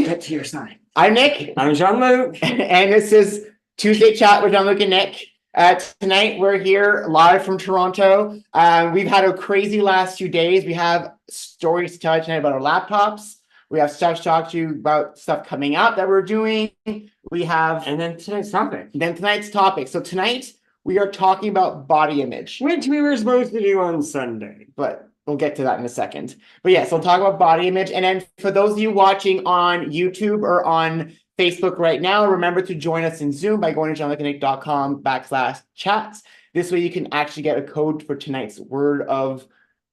Get to your side. I'm Nick. I'm Jean-Luc. And this is Tuesday Chat with Jean-Luc and Nick. Tonight, we're here live from Toronto. We've had a crazy last 2 days. We have stories to tell you tonight about our laptops. We have stuff to talk to you about stuff coming up that we're doing. We have... And then tonight's topic. So tonight, we are talking about body image. Which we were supposed to do on Sunday. But we'll get to that in a second. But yes, we'll talk about body image. And then for those of you watching on YouTube or on Facebook right now, remember to join us in Zoom by going to jeanlucandnick.com/chats. This way you can actually get a code for tonight's word of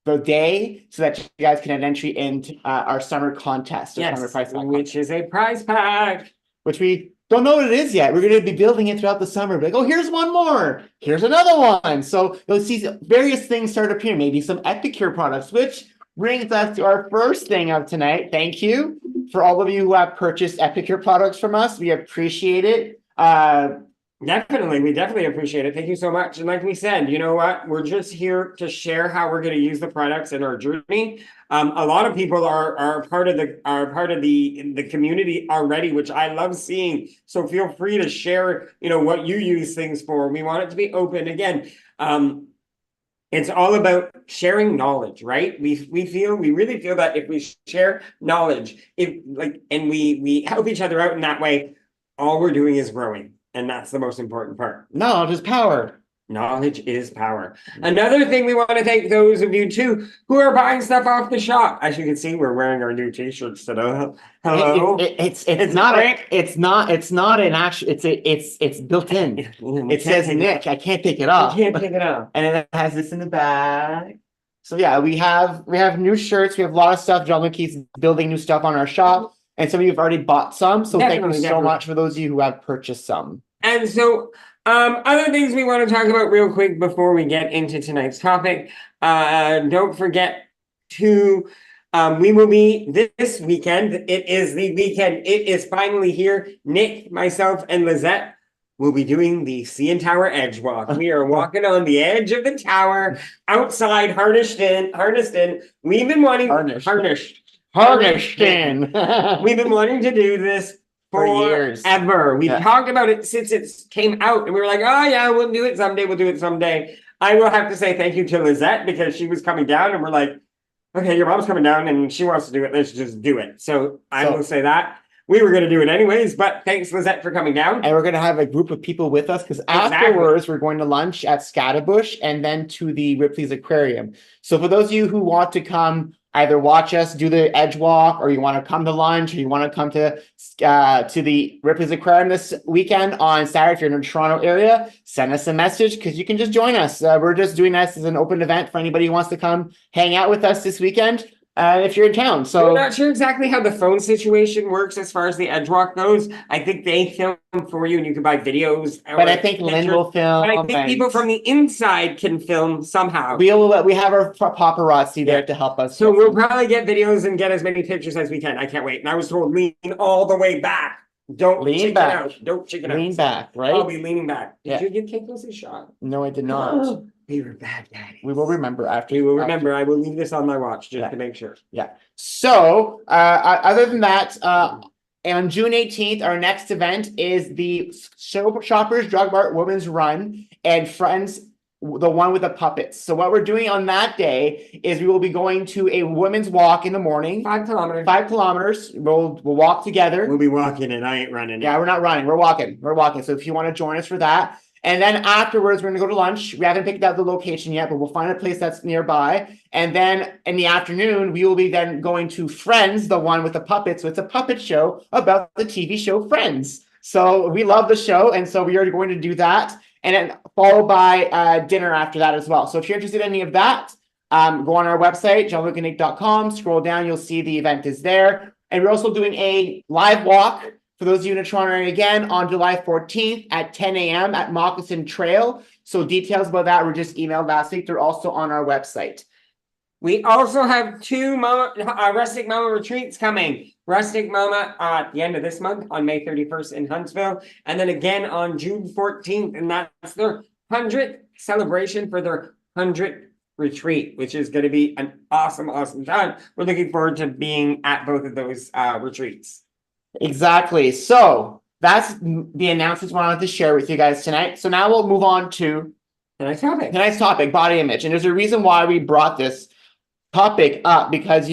the day so that you guys can have entry into our summer contest. Yes, summer prize pack which is a prize pack. Which we don't know what it is yet. We're going to be building it throughout the summer. Like, oh, here's one more. Here's another one. So you'll see various things start appearing. Maybe some Epicure products, which brings us to our first thing of tonight. Thank you for all of you who have purchased Epicure products from us. We appreciate it. Definitely. We definitely appreciate it. Thank you so much. And like we said, you know what? We're just here to share how we're going to use the products in our journey. A lot of people are part of the community already, which I love seeing. So feel free to share, what you use things for. We want it to be open. Again, it's all about sharing knowledge, right? We really feel that if we share knowledge, and we help each other out in that way, all we're doing is growing. And that's the most important part. Knowledge is power. Knowledge is power. Another thing we want to thank those of you too who are buying stuff off the shop. As you can see, we're wearing our new t-shirts today. Hello. It's not an actual. It's built in. It says Nick. I can't take it off. You can't take it off. And it has this in the back. So yeah, we have new shirts. We have a lot of stuff. Jean-Luc keeps building new stuff on our shop. And some of you have already bought some. So thank you so much for those of you who have purchased some. And so other things we want to talk about real quick before we get into tonight's topic. Don't forget to, we will be this weekend. It is the weekend. It is finally here. Nick, myself, and Lizette will be doing the CN Tower Edge Walk. We are walking on the edge of the tower, outside, harnessed in. We've been wanting... Harnessed in. We've been wanting to do this for years. We've talked about it since it came out, and we were like, oh yeah, we'll do it someday. I will have to say thank you to Lizette, because she was coming down and we're like, okay, your mom's coming down and she wants to do it, let's just do it. So I will say that we were going to do it anyways, but thanks Lizette for coming down. And we're going to have a group of people with us, because afterwards we're going to lunch at Scatterbush and then to the Ripley's Aquarium. So for those of you who want to come either watch us do the edge walk, or you want to come to lunch, or you want to come to the Ripley's Aquarium this weekend on Saturday, if you're in the Toronto area, send us a message, because you can just join us. We're just doing this as an open event for anybody who wants to come hang out with us this weekend. If you're in town. So we're not sure exactly how the phone situation works as far as the edge walk goes. I think they film for you and you can buy videos. But I think Lynn will film. But I think people from the inside can film somehow. We have our paparazzi there to help us. So we'll probably get videos and get as many pictures as we can. I can't wait. And I was told lean all the way back. Don't lean back. Don't chicken out. Lean back, right? I'll be leaning back. Did you give Kate Lucy a shot? No, I did not. We were bad daddies. We will remember after. We will remember. I will leave this on my watch just to make sure. Yeah. So, other than that, on June 18th, our next event is the Shoppers Drug Mart Women's Run and Friends, the one with the puppets. So what we're doing on that day is we will be going to a women's walk in the morning. 5 kilometers. 5 kilometers. We'll walk together. We'll be walking and I ain't running. Yeah, we're not running. We're walking. So if you want to join us for that. And then afterwards, we're going to go to lunch. We haven't picked out the location yet, but we'll find a place that's nearby. And then in the afternoon, we will be then going to Friends, the one with the puppets. So it's a puppet show about the TV show Friends. So we love the show. And so we are going to do that. And then followed by dinner after that as well. So if you're interested in any of that, go on our website, jeanlucandnick.com. Scroll down, you'll see the event is there. And we're also doing a live walk for those of you in Toronto area again on July 14th at 10 a.m. at Moccasin Trail. So details about that were just emailed last week. They're also on our website. We also have 2 Rustic Mama retreats coming. Rustic Mama at the end of this month on May 31st in Huntsville. And then again on June 14th. And that's their 100th celebration for their 100th retreat, which is going to be an awesome, awesome time. We're looking forward to being at both of those retreats. Exactly. So that's the announcements I wanted to share with you guys tonight. So now we'll move on to tonight's topic, body image. And there's a reason why we brought this topic up, because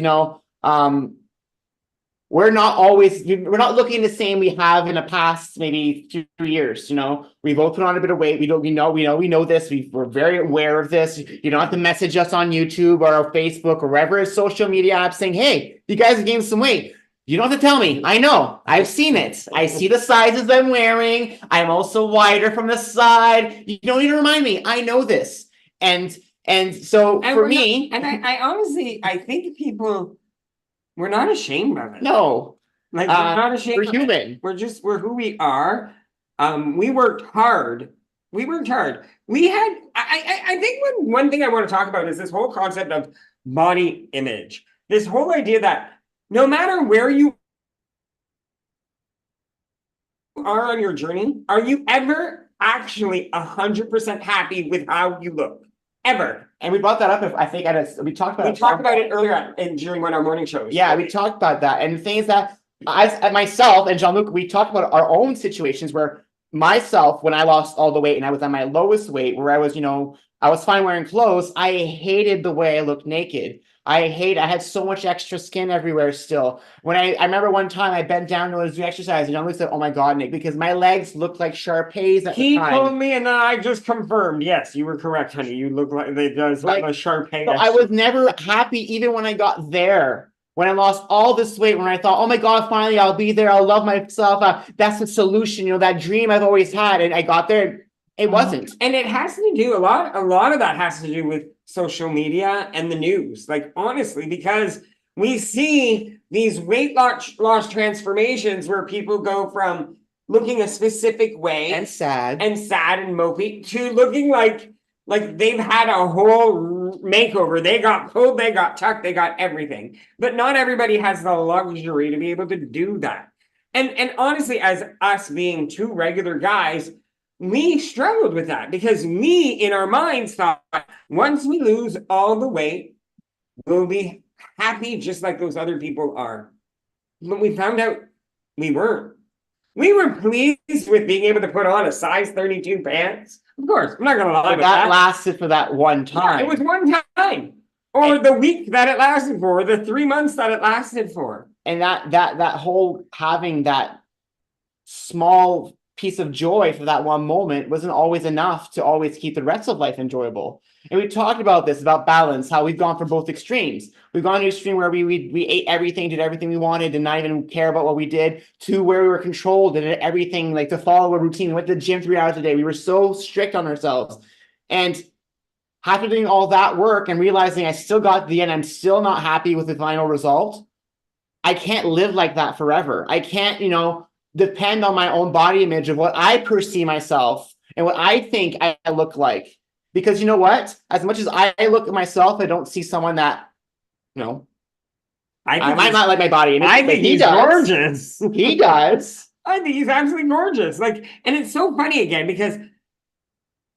we're not looking the same we have in the past maybe 2 years. We both put on a bit of weight. We know this. We're very aware of this. You don't have to message us on YouTube or Facebook or wherever is social media app saying, hey, you guys have gained some weight. You don't have to tell me. I know. I've seen it. I see the sizes I'm wearing. I'm also wider from the side. You don't need to remind me. I know this. And so for me, I honestly, I think we're not ashamed of it. no, Like, we're not ashamed. we're human. We're who we are. We worked hard. We had, I think one thing I want to talk about is this whole concept of body image. This whole idea that no matter where you are on your journey, are you ever actually 100% happy with how you look? Ever? And we brought that up. I think we talked about it earlier during one of our morning shows. Yeah, we talked about that. And the thing is that myself and Jean-Luc, we talked about our own situations where myself, when I lost all the weight and I was at my lowest weight, where I was fine wearing clothes, I hated the way I looked naked. I had so much extra skin everywhere still. When I remember one time I bent down to do exercise and Jean-Luc said, oh my God, Nick, because my legs looked like Shar-Peis at the time. He told me and I just confirmed. Yes, you were correct, honey. You look like they does like a Shar-Pei. So I was never happy even when I got there. When I lost all this weight, when I thought, oh my God, finally I'll be there. I'll love myself. That's the solution, that dream I've always had. And I got there. It wasn't. And it has to do a lot of that has to do with social media and the news. Like, honestly, because we see these weight loss transformations where people go from looking a specific way and sad and mopey to looking like they've had a whole makeover. They got pulled, they got tucked, they got everything. But not everybody has the luxury to be able to do that. And honestly, as us being two regular guys, we struggled with that because we, in our minds, thought once we lose all the weight, we'll be happy just like those other people are. But we found out we weren't. We were pleased with being able to put on a size 32 pants. Of course, I'm not going to lie about that. That lasted for that one time. Yeah, it was one time. Or the week that it lasted for, or the 3 months that it lasted for. And that whole having that small piece of joy for that one moment wasn't always enough to always keep the rest of life enjoyable. And we talked about this, about balance, how we've gone for both extremes. We've gone to an extreme where we ate everything, did everything we wanted, and not even care about what we did, to where we were controlled and did everything, like to follow a routine. We went to the gym 3 hours a day. We were so strict on ourselves. And after doing all that work and realizing I still got to the end, I'm still not happy with the final result. I can't live like that forever. I can't, depend on my own body image of what I perceive myself and what I think I look like. Because you know what? As much as I look at myself, I don't see someone that, I might not like my body image. I think he's gorgeous. He does. I think he's absolutely gorgeous. And it's so funny again because,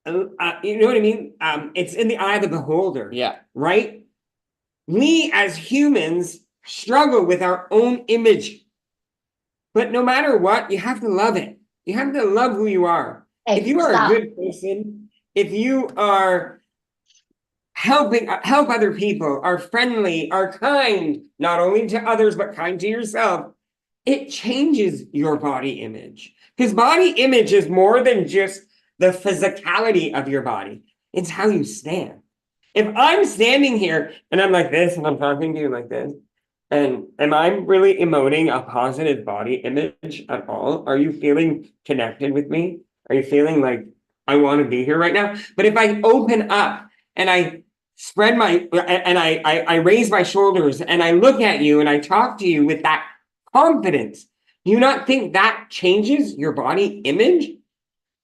you know what I mean? It's in the eye of the beholder. Yeah. Right? We as humans struggle with our own image. But no matter what, you have to love it. You have to love who you are. If you are a good person, if you are help other people, are friendly, are kind, not only to others, but kind to yourself, it changes your body image. Because body image is more than just the physicality of your body. It's how you stand. If I'm standing here and I'm like this and I'm talking to you like this, and am I really emoting a positive body image at all? Are you feeling connected with me? Are you feeling like I want to be here right now? But if I open up and I spread I raise my shoulders and I look at you and I talk to you with that confidence, do you not think that changes your body image?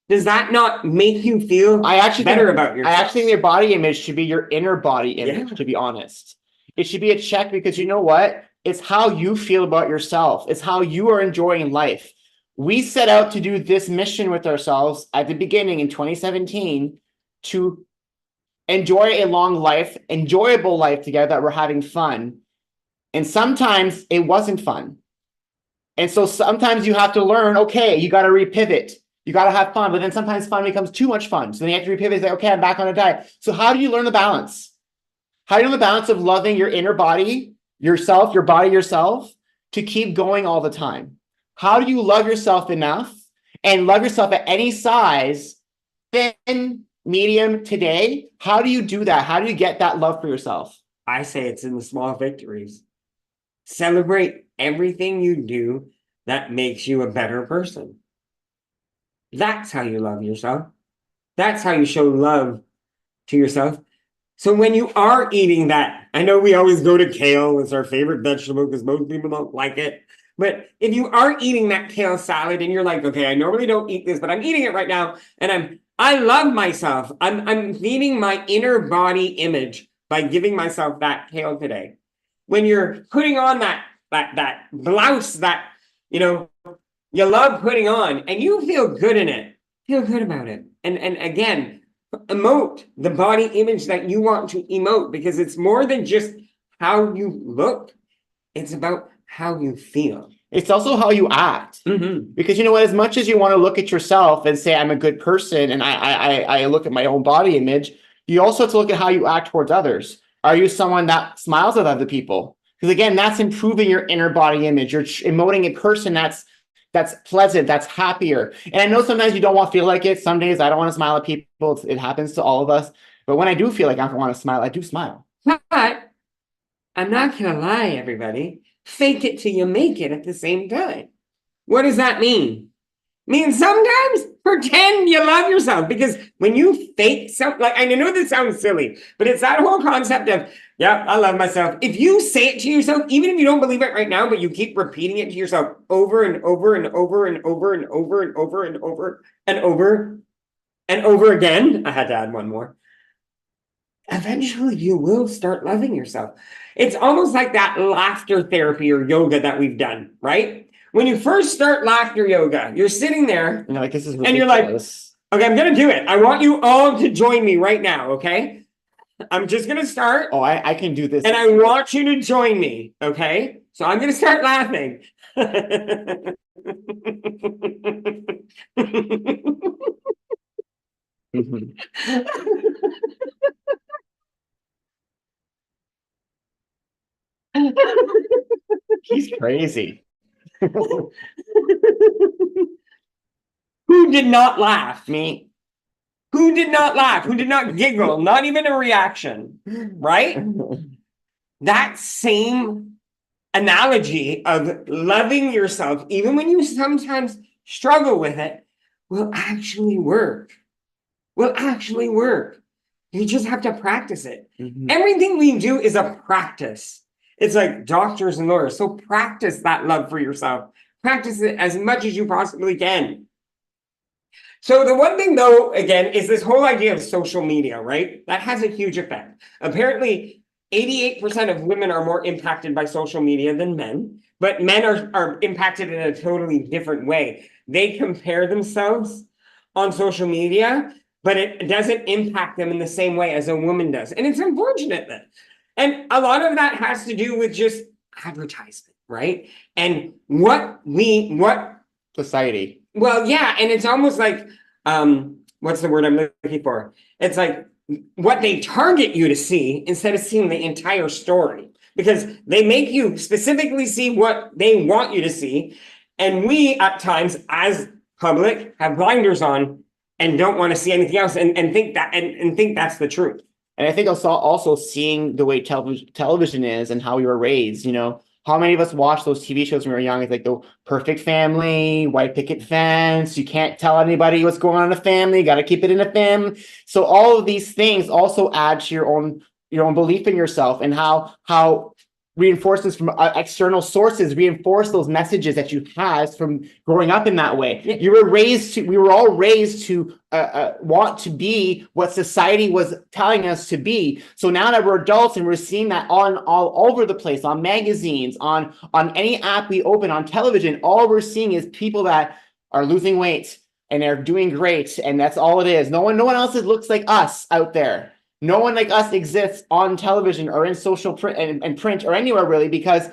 Does that not make you feel better about yourself? I actually think your body image should be your inner body image, to be honest. It should be a check because you know what? It's how you feel about yourself. It's how you are enjoying life. We set out to do this mission with ourselves at the beginning in 2017 to enjoy a long life, enjoyable life together, that we're having fun. And sometimes it wasn't fun. And so sometimes you have to learn, okay, you got to repivot. You got to have fun, but then sometimes fun becomes too much fun. So then you have to repivot and say, okay, I'm back on a diet. So how do you learn the balance? How do you learn the balance of loving your inner body, yourself, your body, yourself, to keep going all the time? How do you love yourself enough and love yourself at any size, thin, medium, today? How do you do that? How do you get that love for yourself? I say it's in the small victories. Celebrate everything you do that makes you a better person. That's how you love yourself. That's how you show love to yourself. So when you are eating that, I know we always go to kale as our favorite vegetable because most people don't like it. But if you are eating that kale salad and you're like, okay, I normally don't eat this, but I'm eating it right now, and I love myself. I'm feeding my inner body image by giving myself that kale today. When you're putting on that blouse that you love putting on and you feel good in it, feel good about it. And again, emote the body image that you want to emote, because it's more than just how you look, it's about how you feel. It's also how you act. Because you know what, as much as you want to look at yourself and say, I'm a good person, and I look at my own body image, you also have to look at how you act towards others. Are you someone that smiles at other people? Because again, that's improving your inner body image. You're emoting a person that's pleasant, that's happier. And I know sometimes you don't want to feel like it. Some days I don't want to smile at people. It happens to all of us. But when I do feel like I want to smile, I do smile. But I'm not gonna lie, everybody. Fake it till you make it at the same time. What does that mean? It means sometimes pretend you love yourself, because when you fake something, like, I know this sounds silly, but it's that whole concept of, yeah, I love myself. If you say it to yourself, even if you don't believe it right now, but you keep repeating it to yourself over and over and over and over and over and over and over and over and over again, I had to add one more. Eventually you will start loving yourself. It's almost like that laughter therapy or yoga that we've done, right? When you first start laughter yoga, you're sitting there And you're like, this is ridiculous. And you're like, okay, I'm gonna do it. I want you all to join me right now, okay? I'm just gonna start. Oh, I can do this. And I want you to join me, okay? So I'm gonna start laughing. He's crazy. Who did not laugh? Me. Who did not laugh? Who did not giggle? Not even a reaction, right? That same analogy of loving yourself, even when you sometimes struggle with it, will actually work. Will actually work. You just have to practice it. Everything we do is a practice. It's like doctors and lawyers. So practice that love for yourself. Practice it as much as you possibly can. So the one thing, though, again, is this whole idea of social media, right? That has a huge effect. Apparently, 88% of women are more impacted by social media than men, but men are impacted in a totally different way. They compare themselves on social media, but it doesn't impact them in the same way as a woman does. And it's unfortunate that. And a lot of that has to do with just advertisement, right? And what Society. Well, yeah, and it's almost like, what's the word I'm looking for? It's like what they target you to see instead of seeing the entire story, because they make you specifically see what they want you to see. And we, at times, as public, have blinders on and don't want to see anything else and think that's the truth. And I think also seeing the way television is and how we were raised, how many of us watched those TV shows when we were young? It's like the perfect family, white picket fence. You can't tell anybody what's going on in the family. Got to keep it in the family. So all of these things also add to your own belief in yourself, and how reinforcements from external sources reinforce those messages that you had from growing up in that way. We were all raised to want to be what society was telling us to be. So now that we're adults and we're seeing that all over the place, on magazines, on any app we open, on television, all we're seeing is people that are losing weight and they're doing great, and that's all it is. No one else looks like us out there. No one like us exists on television or in social print and print or anywhere really, because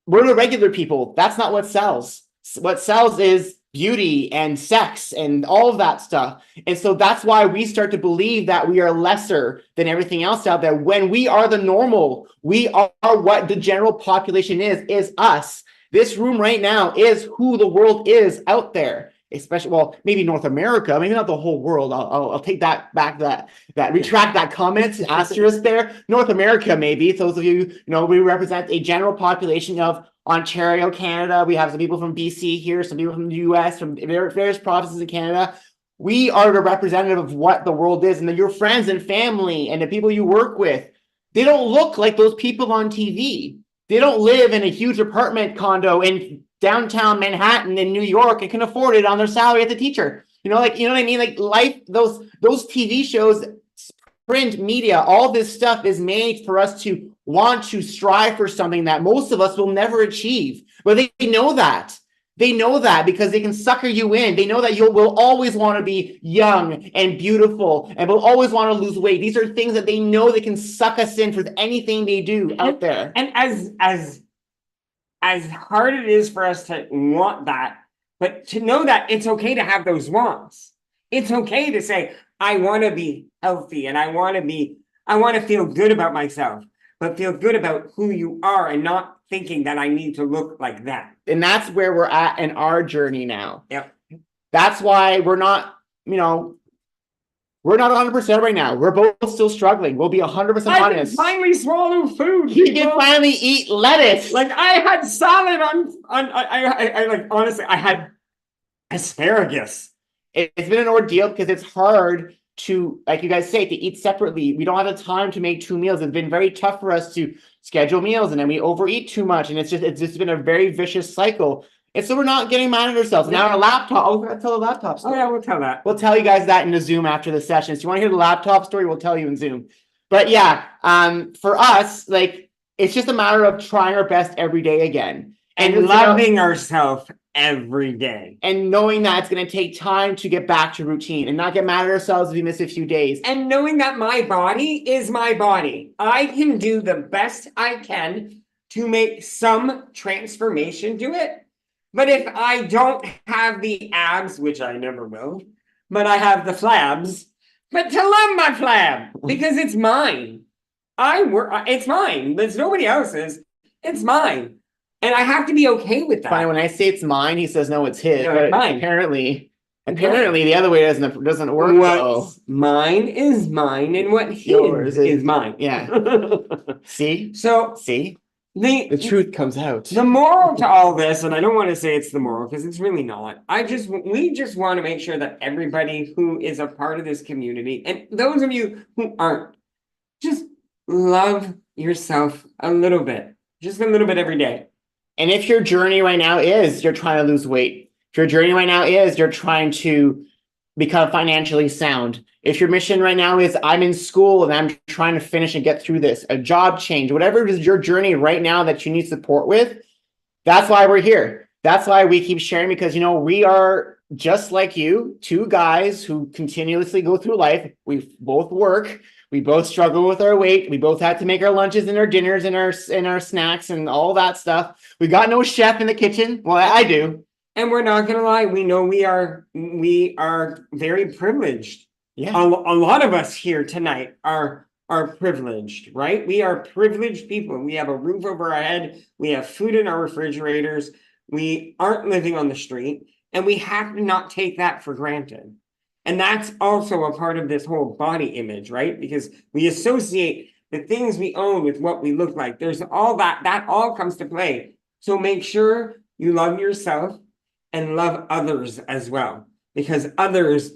we're the regular people. That's not what sells. What sells is beauty and sex and all of that stuff. And so that's why we start to believe that we are lesser than everything else out there. When we are the normal, we are what the general population is us. This room right now is who the world is out there. Especially, well, maybe North America, maybe not the whole world. I'll take that back, that retract that comment, asterisk there. North America, maybe. Those of you, we represent a general population of Ontario, Canada. We have some people from BC here, some people from the US, from various provinces in Canada. We are the representative of what the world is, and your friends and family and the people you work with, they don't look like those people on TV. They don't live in a huge apartment condo in downtown Manhattan in New York and can afford it on their salary as a teacher. You know what I mean? Like life, those TV shows, print media, all this stuff is made for us to want to strive for something that most of us will never achieve. But they know that. They know that because they can sucker you in. They know that you will always want to be young and beautiful and will always want to lose weight. These are things that they know they can suck us in for anything they do out there. And as hard it is for us to want that, but to know that it's okay to have those wants. It's okay to say, I want to be healthy and I want to feel good about myself, but feel good about who you are and not thinking that I need to look like that. And that's where we're at in our journey now. Yep. That's why we're not 100% right now. We're both still struggling. We'll be 100% honest. I can finally swallow food. He can finally eat lettuce. Like I had salad I like, honestly, I had asparagus. It's been an ordeal because it's hard to, like you guys say, to eat separately. We don't have the time to make two meals. It's been very tough for us to schedule meals, and then we overeat too much, and it's just been a very vicious cycle. And so we're not getting mad at ourselves. Now our laptop, we're going to tell the laptop story. Oh yeah, we'll tell that. We'll tell you guys that in the Zoom after the session. So you want to hear the laptop story, we'll tell you in Zoom. But yeah, for us, like, it's just a matter of trying our best every day again. And loving ourselves every day. And knowing that it's going to take time to get back to routine and not get mad at ourselves if we miss a few days. And knowing that my body is my body. I can do the best I can to make some transformation to it. But if I don't have the abs, which I never will, but I have the flabs, but to love my flab because it's mine. It's mine. There's nobody else's. It's mine. And I have to be okay with that. Funny, when I say it's mine, he says, no, it's his. No, but it's mine. Apparently the other way doesn't work. What's mine is mine, and what his is mine. Yeah. See? See? The truth comes out. The moral to all this, and I don't want to say it's the moral because it's really not. We just want to make sure that everybody who is a part of this community, and those of you who aren't, just love yourself a little bit, just a little bit every day. And if your journey right now is you're trying to lose weight, if your journey right now is you're trying to become financially sound, if your mission right now is I'm in school and I'm trying to finish and get through this, a job change, whatever it is your journey right now that you need support with, that's why we're here. That's why we keep sharing, because, we are just like you, two guys who continuously go through life. We both work. We both struggle with our weight. We both have to make our lunches and our dinners and our snacks and all that stuff. We got no chef in the kitchen. Well, I do. And we're not gonna lie, we know we are very privileged. Yeah. A lot of us here tonight are privileged, right? We are privileged people. We have a roof over our head. We have food in our refrigerators. We aren't living on the street, and we have to not take that for granted. And that's also a part of this whole body image, right? Because we associate the things we own with what we look like. There's all that all comes to play. So make sure you love yourself and love others as well, because others,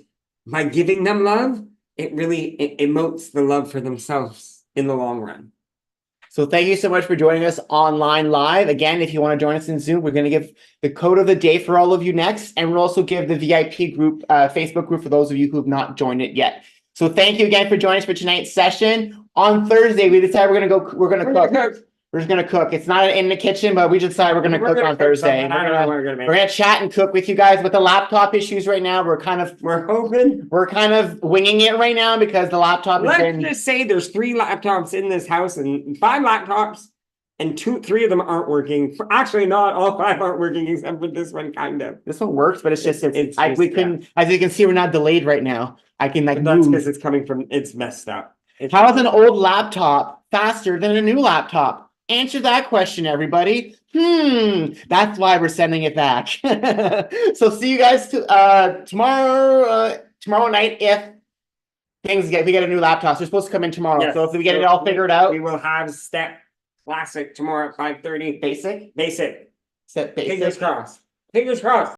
by giving them love, it really emotes the love for themselves in the long run. So thank you so much for joining us online live. Again, if you want to join us in Zoom, we're going to give the code of the day for all of you next. And we'll also give the VIP group, Facebook group, for those of you who have not joined it yet. So thank you again for joining us for tonight's session. On Thursday, we decided we're going to cook. We're just going to cook. It's not in the kitchen, but we decided we're going to cook on Thursday. We're going to chat and cook with you guys. With the laptop issues right now, we're kind of winging it right now because the laptop Let's just say there's 3 laptops in this house and 5 laptops. and three of them aren't working. Actually, not all five aren't working except for this one, kind of. This one works, but it's just, It's we just, couldn't, as you can see, we're not delayed right now. I can like But that's because move. it's coming from, it's messed up. How is an old laptop faster than a new laptop? Answer that question, everybody. That's why we're sending it back. So see you guys tomorrow night if we get a new laptop. So they're supposed to come in tomorrow. Yes. So if we get it all figured out, We will have Step Classic tomorrow at 5:30. basic, Basic. set Fingers basic. crossed. Fingers crossed.